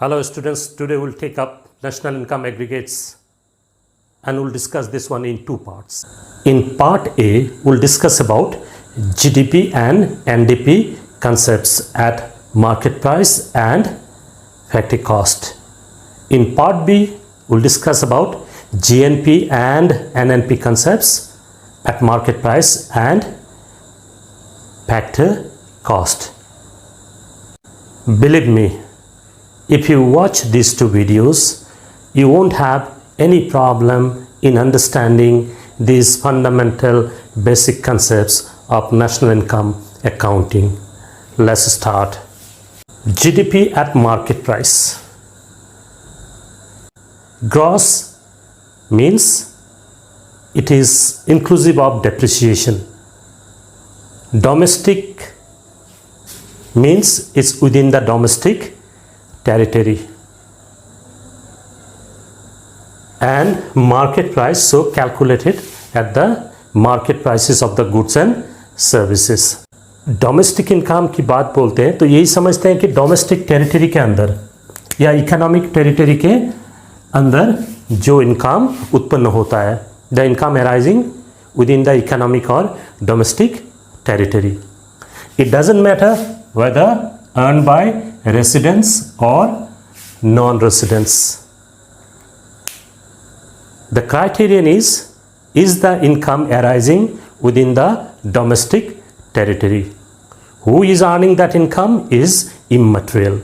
Hello students, today we'll take up national income aggregates and we'll discuss this one in two parts. In part A, we'll discuss about GDP and NDP concepts at market price and factory cost. In part B, we'll discuss about GNP and NNP concepts at market price and factor cost. Believe me, if you watch these two videos, you won't have any problem in understanding these fundamental basic concepts of national income accounting. Let's start. GDP at market price. Gross means it is inclusive of depreciation. Domestic means it's within the domestic territory, and market price so calculated at the market prices of the goods and services. Domestic income की बात बोलते हैं तो यही समझते हैं कि domestic territory के अंदर या इकोनॉमिक टेरिटरी के अंदर जो इनकम उत्पन्न होता है, the income arising within the economic और domestic territory. It doesn't matter whether earned by residents or non-residents. The criterion is the income arising within the domestic territory. Who is earning that income is immaterial.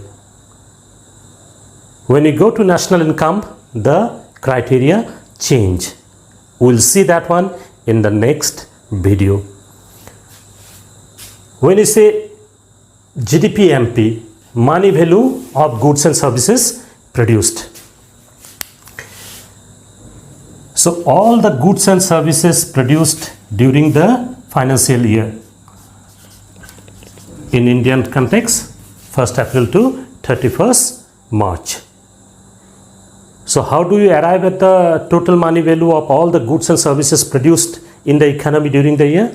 When we go to national income, the criteria change. We'll see that one in the next video. When you say GDP MP, money value of goods and services produced. So all the goods and services produced during the financial year. In Indian context, 1st April to 31st March. So how do you arrive at the total money value of all the goods and services produced in the economy during the year?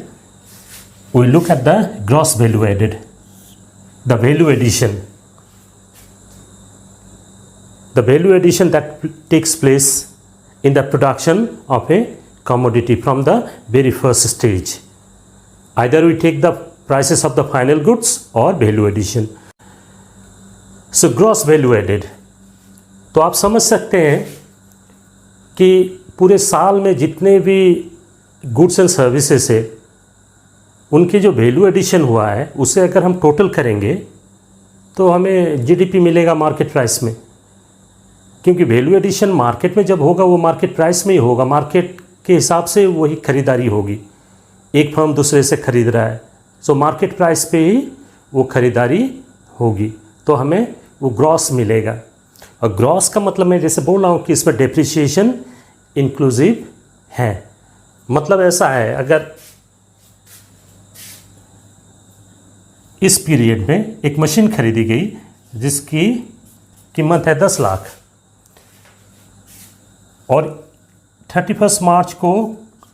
We look at the gross value added. The value addition. The value addition that takes place in the production of a commodity from the very first stage. Either we take the prices of the final goods or value addition. So gross value added. तो आप समझ सकते हैं कि पूरे साल में जितने भी गुड्स एंड सर्विसेज है उनकी जो वैल्यू एडिशन हुआ है उसे अगर हम टोटल करेंगे तो हमें जीडीपी मिलेगा मार्केट प्राइस में, क्योंकि वैल्यू एडिशन मार्केट में जब होगा वो मार्केट प्राइस में ही होगा. मार्केट के हिसाब से वही खरीदारी होगी. एक फर्म दूसरे से खरीद रहा है सो मार्केट प्राइस पे ही वो खरीदारी होगी, तो हमें वो ग्रॉस मिलेगा. और ग्रॉस का मतलब मैं जैसे बोल रहा हूँ कि इसमें डेप्रिसिएशन इंक्लूसिव है. मतलब ऐसा है, अगर इस पीरियड में एक मशीन खरीदी गई जिसकी कीमत है 10 लाख और 31 मार्च को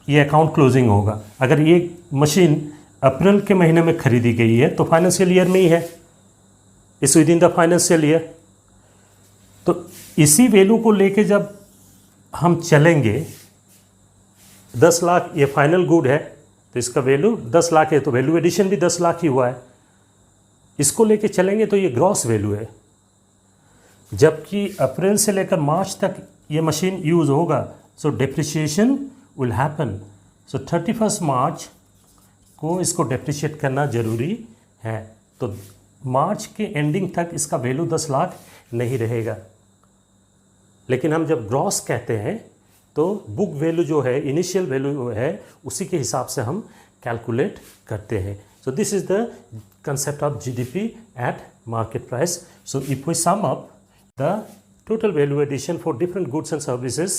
ये अकाउंट क्लोजिंग होगा. अगर ये मशीन अप्रैल के महीने में खरीदी गई है तो फाइनेंशियल ईयर में ही है, इस with in the financial year. तो इसी वैल्यू को लेके जब हम चलेंगे, 10 लाख ये फाइनल गुड है तो इसका वैल्यू 10 लाख है, तो वैल्यू एडिशन भी 10 लाख ही हुआ है. इसको लेके चलेंगे तो ये ग्रॉस वैल्यू है. जबकि अप्रैल से लेकर मार्च तक ये मशीन यूज़ होगा सो डेप्रिसिएशन विल हैपन. सो 31 मार्च को इसको डेप्रिशिएट करना ज़रूरी है. तो मार्च के एंडिंग तक इसका वैल्यू 10 लाख नहीं रहेगा. लेकिन हम जब ग्रॉस कहते हैं तो बुक वैल्यू जो है, इनिशियल वैल्यू है, उसी के हिसाब से हम कैलकुलेट करते हैं. So this is the concept of GDP at market price. So if we sum up the total value addition for different goods and services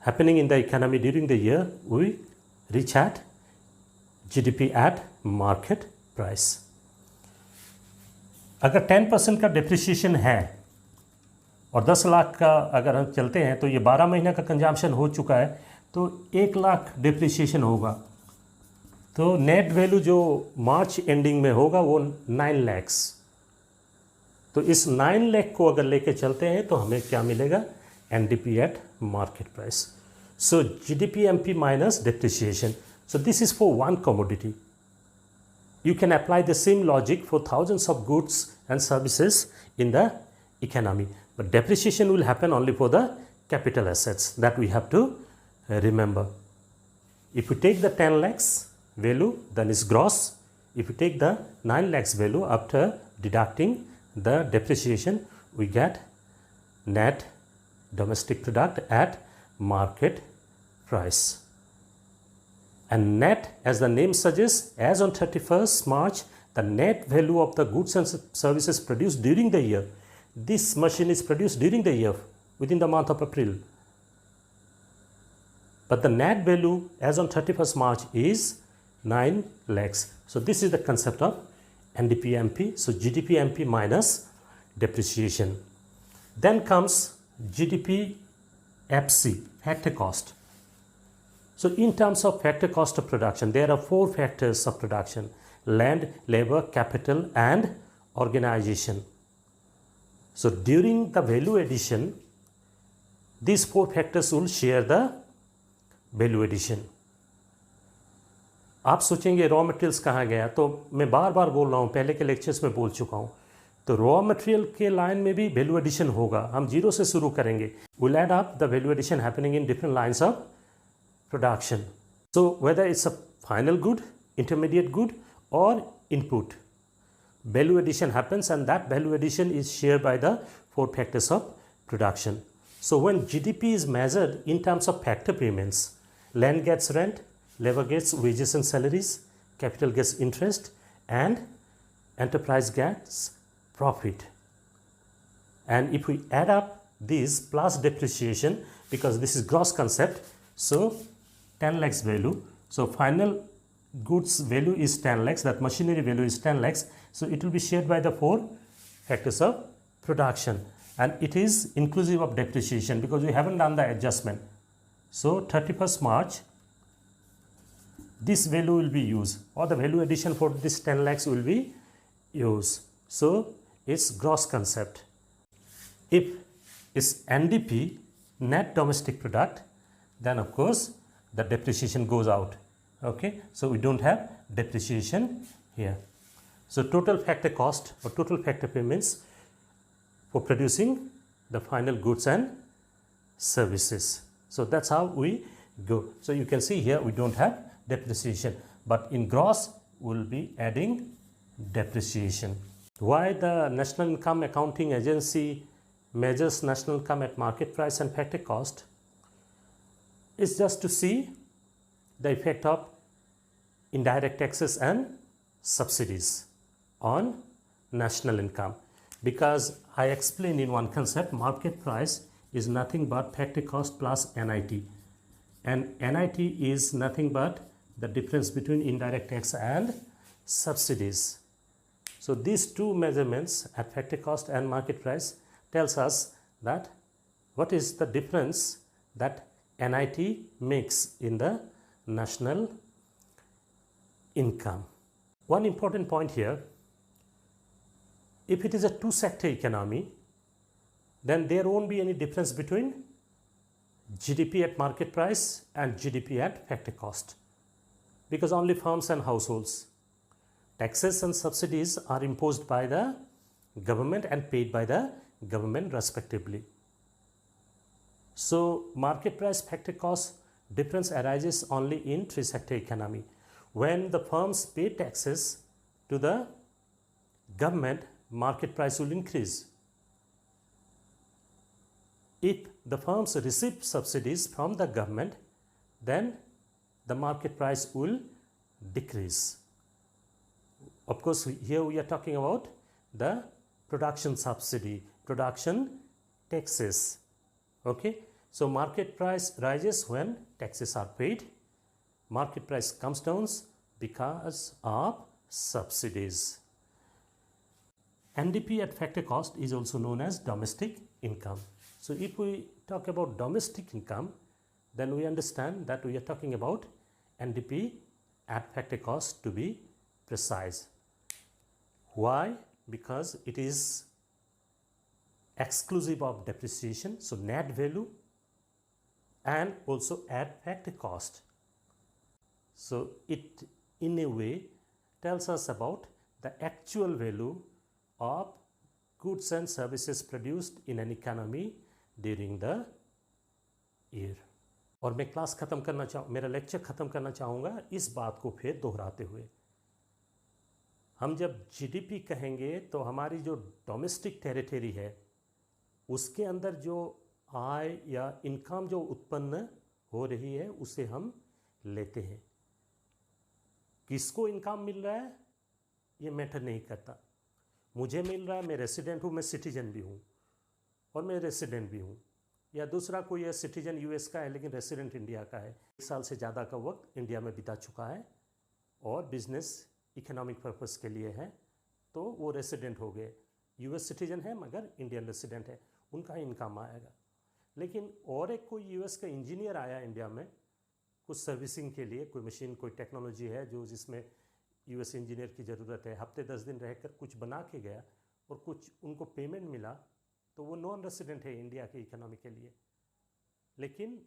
happening in the economy during the year, we reach at GDP at market price. अगर 10% का depreciation है और 10 लाख का अगर हम चलते हैं तो ये 12 महीने का कंजम्पशन हो चुका है, तो 1 लाख डेप्रिसिएशन होगा. तो नेट वैल्यू जो मार्च एंडिंग में होगा वो 9 लाख. तो इस 9 लाख को अगर लेके चलते हैं तो हमें क्या मिलेगा, NDP eight market price. So GDP MP minus depreciation. So this is for one commodity. You can apply the same logic for thousands of goods and services in the economy, but depreciation will happen only for the capital assets. That we have to remember. If we take the 10 lakhs value, then it's gross. If we take the 9 lakhs value after deducting the depreciation, we get net domestic product at market price. And net, as the name suggests, as on 31st March, the net value of the goods and services produced during the year. This machine is produced during the year, within the month of April. But the net value as on 31st March is 9 lakhs. So this is the concept of NDP-MP. So GDP-MP minus depreciation. Then comes GDP-FC, factor cost. So in terms of factor cost of production, there are 4 factors of production: land, labor, capital, and organization. So during the value addition, these 4 factors will share the value addition. आप सोचेंगे raw materials कहाँ गया, तो मैं बार बार बोल रहा हूँ, पहले के लेक्चर्स में बोल चुका हूँ. तो रॉ मटेरियल के लाइन में भी वैल्यू एडिशन होगा. हम जीरो से शुरू करेंगे. Will add up the value addition happening in different lines of production. So whether it's a final good, intermediate good, or input, value addition happens, and that value addition is shared by the 4 factors of production. So when GDP is measured in terms of factor payments, land gets rent, labor gets wages and salaries, capital gets interest, and enterprise gets profit. And if we add up these plus depreciation, because this is gross concept, so 10 lakhs value. So final goods value is 10 lakhs, that machinery value is 10 lakhs. So it will be shared by the 4 factors of production, and it is inclusive of depreciation because we haven't done the adjustment. So 31st March, this value will be used, or the value addition for this 10 lakhs will be used. So it's gross concept. If it's NDP, net domestic product, then of course the depreciation goes out. Okay, so we don't have depreciation here. So total factor cost or total factor payments for producing the final goods and services. So that's how we go. So you can see here we don't have depreciation, but in gross we'll be adding depreciation. Why the National Income Accounting Agency measures national income at market price and factor cost? Is just to see the effect of indirect taxes and subsidies on national income. Because I explained in one concept, market price is nothing but factor cost plus NIT. And NIT is nothing but the difference between indirect tax and subsidies. So these 2 measurements at factor cost and market price tells us that what is the difference that NIT makes in the national income. One important point here, if it is a 2-sector economy, then there won't be any difference between GDP at market price and GDP at factor cost, because only firms and households. Taxes and subsidies are imposed by the government and paid by the government respectively. So market price factor cost difference arises only in 3-sector economy. When the firms pay taxes to the government, market price will increase. If the firms receive subsidies from the government, then the market price will decrease. Of course, here we are talking about the production subsidy, production taxes. Okay, so market price rises when taxes are paid. Market price comes down because of subsidies. NDP at factor cost is also known as domestic income. So if we talk about domestic income, then we understand that we are talking about NDP at factor cost to be precise. Why? Because it is exclusive of depreciation, so net value, and also add factor cost. So it in a way tells us about the actual value of goods and services produced in an economy during the year. और मैं class ख़त्म करना मेरा lecture ख़त्म करना चाहूँगा इस बात को फिर दोहराते हुए। हम जब जीडीपी कहेंगे तो हमारी जो डोमेस्टिक टेरिटरी है उसके अंदर जो आय या इनकम जो उत्पन्न हो रही है उसे हम लेते हैं। किसको इनकम मिल रहा है ये मैटर नहीं करता। मुझे मिल रहा है, मैं रेसिडेंट हूँ, मैं सिटीजन भी हूँ और मैं रेसिडेंट भी हूँ, या दूसरा कोई है सिटीजन यूएस का है लेकिन रेसिडेंट इंडिया का है, 1 साल से ज़्यादा का वक्त इंडिया में बिता चुका है और बिजनेस इकोनॉमिक पर्पस के लिए है, तो वो रेसिडेंट हो गए। यूएस सिटीजन है मगर इंडियन रेसिडेंट है, उनका इनकम आएगा। लेकिन और एक कोई यूएस का इंजीनियर आया इंडिया में कुछ सर्विसिंग के लिए, कोई मशीन कोई टेक्नोलॉजी है जो जिसमें यूएस इंजीनियर की ज़रूरत है, हफ्ते 10 दिन रहकर कुछ बना के गया और कुछ उनको पेमेंट मिला, तो वो नॉन रेसिडेंट है इंडिया के इकोनॉमी के लिए। लेकिन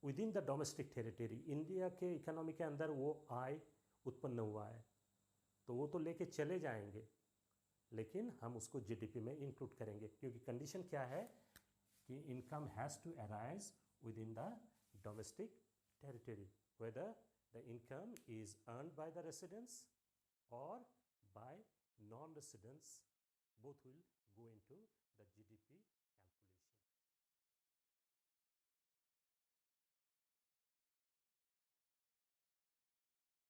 with in the domestic territory India के इकोनॉमी के अंदर वो आय उत्पन्न हुआ है, तो वो तो लेके चले जाएंगे, लेकिन हम उसको जीडीपी में इंक्लूड करेंगे क्योंकि कंडीशन क्या है कि income has to arise within the domestic territory, whether the income is earned by the residents or by non-residents, both will go into the GDP calculation.